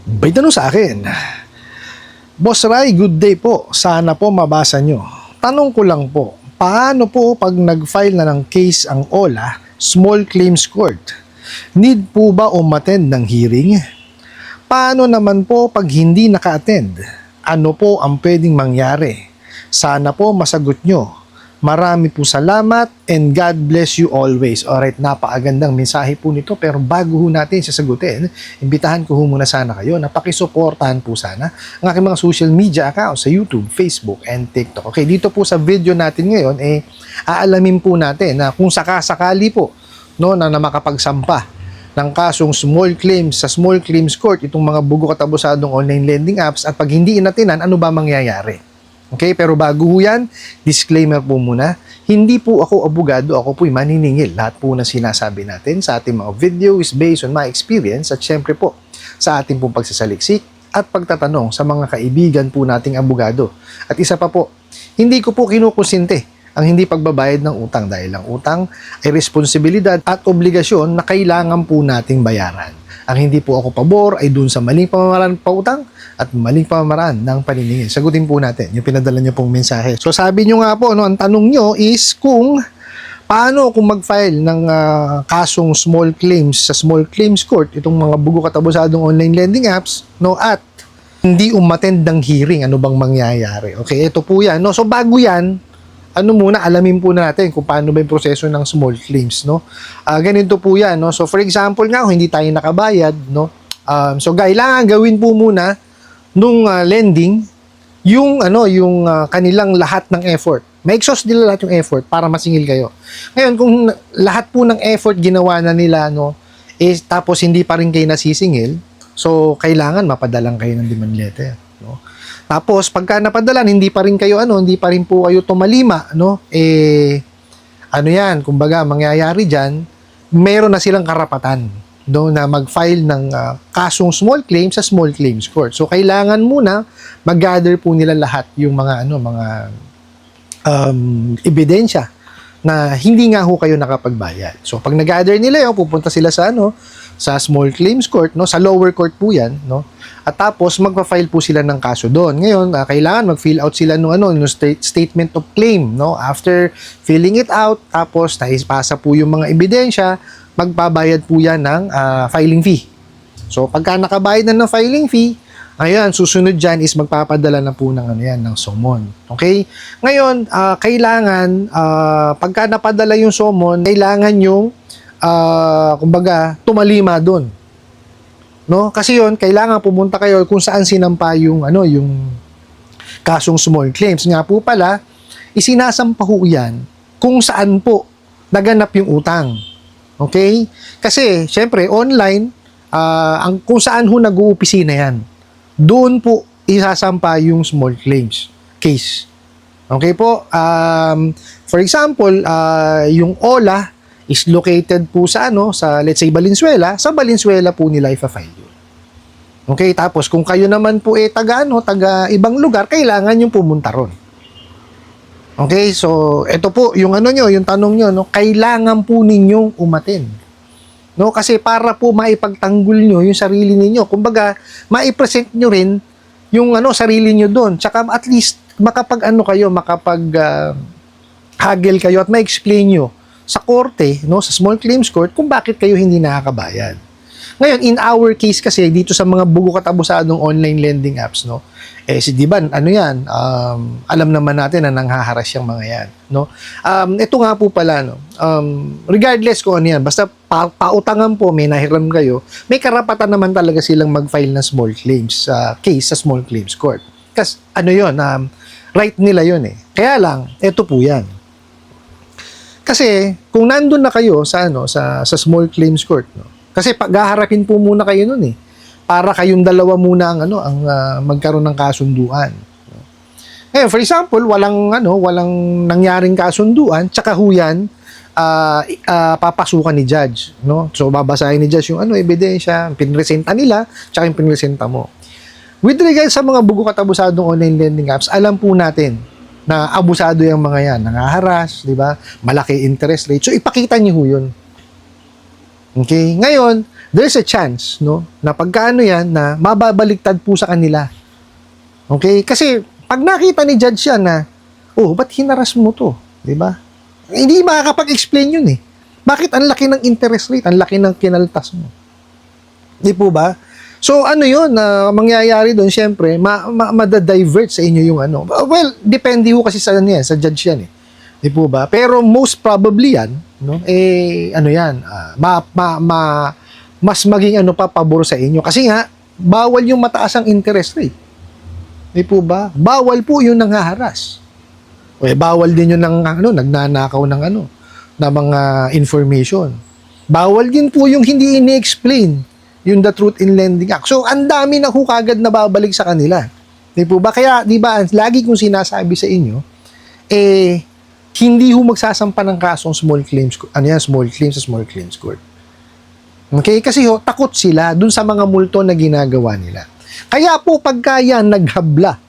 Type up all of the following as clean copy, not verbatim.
May tanong sa akin, Boss Rai, good day po. Sana po mabasa nyo. Tanong ko lang po, paano po pag nag-file na ng case ang OLA, Small Claims Court? Need po ba umattend ng hearing? Paano naman po pag hindi naka-attend? Ano po ang pwedeng mangyari? Sana po masagot nyo. Marami po salamat and God bless you always. Alright, napakagandang mensahe po nito, pero bago ho natin sasagutin, imbitahan ko ho muna sana kayo na pakisuportahan po sana ang aking mga social media accounts sa YouTube, Facebook, and TikTok. Okay, dito po sa video natin ngayon, aalamin po natin na kung sakasakali po na makapagsampa ng kasong small claims sa small claims court itong mga bugo katabusadong online lending apps, at pag hindi inatinan, ano ba mangyayari? Okay, pero bago ho yan, disclaimer po muna, hindi po ako abogado, ako po'y maniningil. Lahat po na sinasabi natin sa ating mga video is based on my experience at syempre po sa ating pong pagsasaliksik at pagtatanong sa mga kaibigan po nating abogado. At isa pa po, hindi ko po kinukonsente ang hindi pagbabayad ng utang dahil ang utang ay responsibilidad at obligasyon na kailangan po nating bayaran. Ang hindi po ako pabor ay dun sa maling pamamaraan pautang at maling pamamaraan ng paniningil. Sagutin po natin yung pinadala niyo pong mensahe. So sabi niyo nga po, ang tanong niyo is kung paano kung mag-file ng kasong small claims sa small claims court, itong mga bugo katabusadong online lending apps, at hindi umattend ng hearing, ano bang mangyayari? Okay, ito po yan. So bago yan, muna, alamin po natin kung paano ba yung proseso ng small claims, ganito po yan, So, for example nga, kung hindi tayo nakabayad, so, kailangan gawin po muna nung lending, yung kanilang lahat ng effort. May exhaust nila lahat yung effort para masingil kayo. Ngayon, kung lahat po ng effort ginawa na nila, tapos hindi pa rin kayo nasisingil, so, kailangan mapadalang kayo ng demand letter, Tapos pagka napadalan, hindi pa rin po kayo tumalima, yan, kumbaga mangyayari diyan, meron na silang karapatan na mag-file ng kasong small claims sa small claims court. So kailangan muna mag-gather po nila lahat yung mga ebidensya na hindi nga ho kayo nakapagbayad. So pag nag-gather nila yun, pupunta sila sa sa small claims court, sa lower court po yan, At tapos magpa-file po sila ng kaso doon. Ngayon, kailangan mag-fill out sila ng statement of claim, After filling it out, tapos naipasa po yung mga ebidensya, magbabayad po yan ng filing fee. So pagka nakabayad na ng filing fee, ayan, susunod dyan is magpapadala na po ng ng summon. Okay? Ngayon, kailangan pagka napadala yung summon, kailangan yung kumbaga tumalima doon. Kasi yon, kailangan pumunta kayo kung saan sinampa yung yung kasong small claims. Nga po pala, isinasampa ho yan kung saan po naganap yung utang. Okay? Kasi syempre online, ang kung saan ho nag-uupisina yan, doon po isasampa yung small claims case. Okay po? For example, yung OLA is located po sa sa let's say Valenzuela, sa Valenzuela po nila ifa-file yun. Okay, tapos kung kayo naman po taga ibang lugar, kailangan yung pumunta ron. Okay, so ito po yung yung tanong nyo, kailangan po ninyong umattend. Kasi para po maipagtanggol nyo yung sarili ninyo, kumbaga maipresent nyo rin yung sarili nyo doon. Tsaka at least hagel kayo at ma-explain nyo sa korte, sa small claims court, kung bakit kayo hindi nakakabayad. Ngayon, in our case kasi, dito sa mga bugo katabusadong online lending apps, di ba, alam naman natin na nanghaharas yung mga yan, ito nga po pala, regardless kung ano yan, basta pautangan po, may nahiram kayo, may karapatan naman talaga silang mag-file ng small claims case sa small claims court. Kasi, right nila yun Kaya lang, ito po yan. Kasi kung nandun na kayo sa sa small claims court, kasi paghaharapin po muna kayo noon para kayong dalawa muna ang magkaroon ng kasunduan. Ngayon, for example, walang nangyaring kasunduan, tsaka huyan papasukan ni judge, So babasahin ni judge yung ebidensya, pinresenta nila, tsaka yung pinresenta mo. With regards sa mga bugo katabusadong online lending apps, alam po natin na abusado yung mga yan, nangaharas, di ba? Malaki interest rate. So, ipakita niyo yun. Okay? Ngayon, there's a chance, no, na pagkaano yan, na mababaliktad po sa kanila. Okay? Kasi, pag nakita ni judge yan na, oh, ba't hinaras mo to? Diba? Hindi makakapag-explain yun eh. Bakit ang laki ng interest rate? Ang laki ng kinaltas mo? Di po ba? So, ano yun, mangyayari doon, syempre, madadivert sa inyo yung ano. Well, depende ho kasi sa, yan, sa judge yan eh. Di po ba? Pero most probably yan, no, ano yan, mas maging ano pa, pabor sa inyo. Kasi nga, bawal yung mataas ang interest rate. Di po ba? Bawal po yung nanghaharas. O bawal din yung nagnanakaw ng na mga information. Bawal din po yung hindi ini-explain yung the Truth in Lending Act. So, ang dami na kagad na babalik sa kanila. Di po ba? Kaya, di ba, lagi kong sinasabi sa inyo, hindi ho magsasampa ng kasong small claims, small claims court. Okay? Kasi takot sila dun sa mga multo na ginagawa nila. Kaya po, pagka yan naghabla,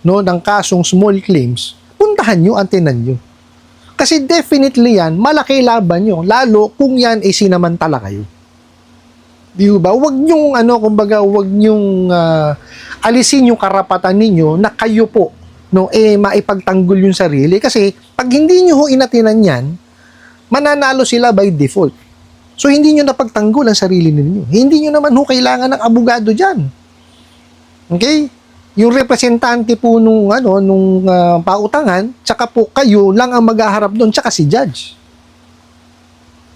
no, ng kasong small claims, puntahan nyo, antenan nyo. Kasi definitely yan, malaki laban nyo, lalo kung yan ay sinamantala kayo. Di ba? Huwag nyong, huwag nyong alisin yung karapatan ninyo na kayo po, no, maipagtanggol yung sarili. Kasi, pag hindi nyo ho inatinan yan, mananalo sila by default. So, hindi nyo napagtanggol ang sarili ninyo. Hindi nyo naman ho kailangan ng abogado dyan. Okay? Yung representante po nung pautangan, tsaka po kayo lang ang maghaharap doon, tsaka si judge.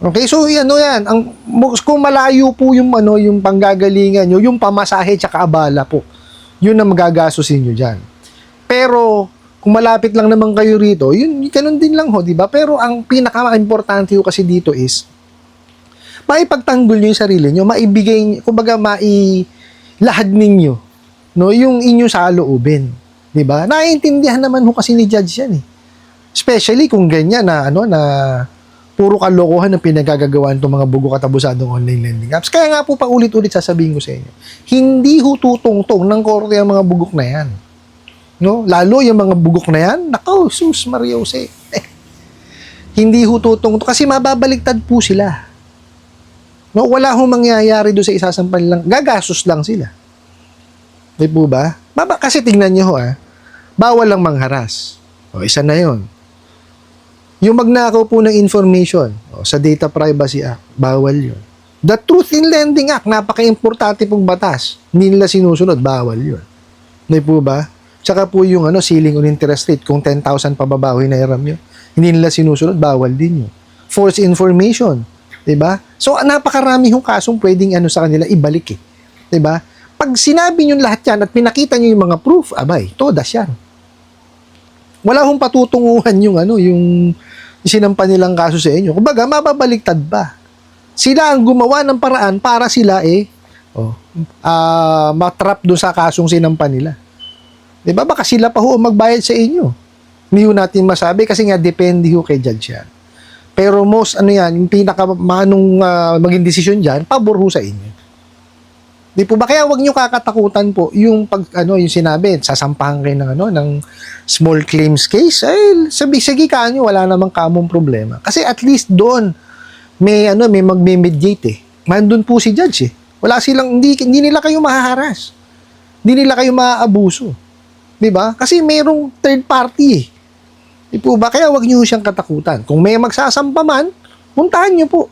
Okay, so yan, kung malayo po yung yung panggagalingan nyo, yung pamasahe tsaka abala po, yun ang magagastusin nyo dyan. Pero, kung malapit lang naman kayo rito, yun, ganun din lang ho, di ba? Pero ang pinaka-importante ho kasi dito is, maipagtanggol nyo yung sarili nyo, maibigay, kumbaga mailahad ninyo, no, yung inyo sa loobin, di ba? Naiintindihan naman ho kasi ni judge yan eh. Especially kung ganyan na puro kalokohan ng pinagagawaan itong mga bugo katabusadong online lending apps. Kaya nga po paulit-ulit sasabihin ko sa inyo, hindi ho tutungtong ng korte ang mga bugok na yan. No? Lalo yung mga bugok na yan, nakaw, sus, Maria Jose. Hindi ho tutungtong kasi mababaliktad po sila. No? Wala ho mangyayari doon sa isasampal lang. Gagasos lang sila. Di po ba? Kasi tingnan nyo ho, bawal lang mangharas. O, isa na yon. Yung magnakaw po ng information sa Data Privacy Act, bawal yun. The Truth in Lending Act, napaka-importante pong batas. Hindi nila sinusunod, bawal yun. Hindi po ba? Tsaka po yung ceiling on interest rate, kung 10,000 pababa hinahiram nyo, hindi nila sinusunod, bawal din yun. False information, diba? So, napakarami yung kasong pwedeng sa kanila ibalik eh. Diba? Pag sinabi nyo lahat yan at pinakita nyo yung mga proof, abay, todas yan. Wala hong patutunguhan yung sinampa nilang kaso sa inyo. Kumbaga, mababaliktad ba? Sila ang gumawa ng paraan para sila matrap doon sa kasong sinampa nila. Diba? Baka sila pa ho magbayad sa inyo. Hindi ho natin masabi kasi nga depende ho kay judge yan. Pero most, yung maging desisyon dyan, pabor ho sa inyo. Di po ba? Kaya wag nyo kakatakutan po yung yung sinabi, sasampahan kayo ng small claims case, sige ka nyo, wala namang kamong problema. Kasi at least doon, may magme-mediate eh. Mandun po si judge eh. Wala silang, hindi nila kayo mahaharas. Hindi nila kayo maaabuso. Di ba? Kasi mayroong third party eh. Di po ba? Kaya wag nyo siyang katakutan. Kung may magsasampa man, puntahan nyo po.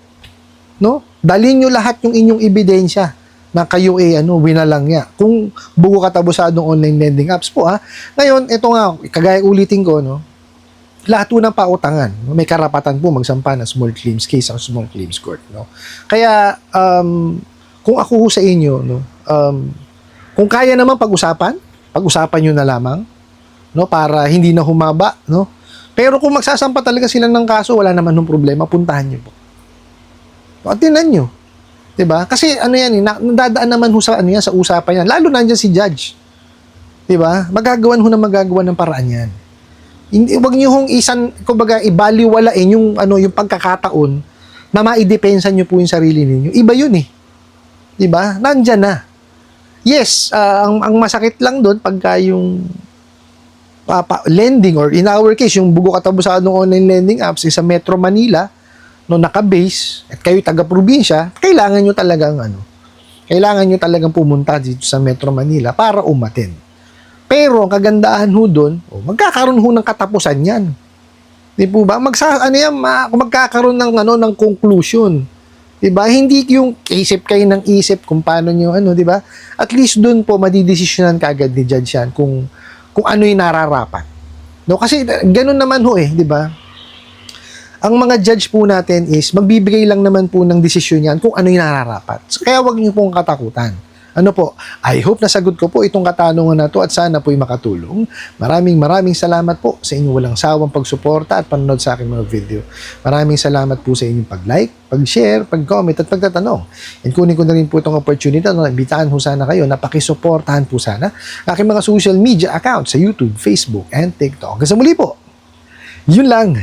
No? Dalhin nyo lahat yung inyong ebidensya na kayo winalang niya. Kung bugo katabusadong online lending apps po Ngayon, ito nga, kagaya ulitin ko, lahat po ng pautangan, may karapatan po magsampa ng small claims case ang small claims court. No? Kaya, kung ako sa inyo, kung kaya naman pag-usapan nyo na lamang, no? Para hindi na humaba, no? Pero kung magsasampa talaga sila ng kaso, wala naman ng problema, puntahan nyo po. Tingnan nyo. Diba? Kasi nadadaan naman ho sa sa usapan yan. Lalo nandiyan si judge. Diba? Magagawan ng paraan yan. Huwag niyo hong kumbaga ibaliwalain yung yung pagkakataon na maidepensa niyo po yung sarili niyo. Iba yun eh. Diba? Nandiyan na. Yes, ang masakit lang doon pagka yung lending or in our case yung bugo katabusadong online lending apps is sa Metro Manila, no, naka-base, at kayo taga-probinsya, kailangan nyo talagang pumunta dito sa Metro Manila para umattend. Pero, ang kagandahan ho doon, magkakaroon ho ng katapusan yan. Di po ba? Magkakaroon ng conclusion. Di ba? Hindi yung isip kayo ng isip kung paano nyo, di ba? At least doon po, madidesisyonan kaagad ni Judge yan kung ano yung nararapat. No? Kasi, ganun naman ho di ba? Ang mga judge po natin is, magbibigay lang naman po ng desisyon yan kung ano yung nararapat. So, kaya wag niyo pong katakutan. Ano po, I hope nasagot ko po itong katanungan na to at sana po'y makatulong. Maraming salamat po sa inyong walang sawang pagsuporta at panonood sa aking mga video. Maraming salamat po sa inyong pag-like, pag-share, pag-comment at pagtatanong. And kunin ko na rin po itong opportunity na imbitahan ho sana kayo na pakisuportahan po sana aking mga social media accounts sa YouTube, Facebook, and TikTok. Hanggang sa muli po, yun lang.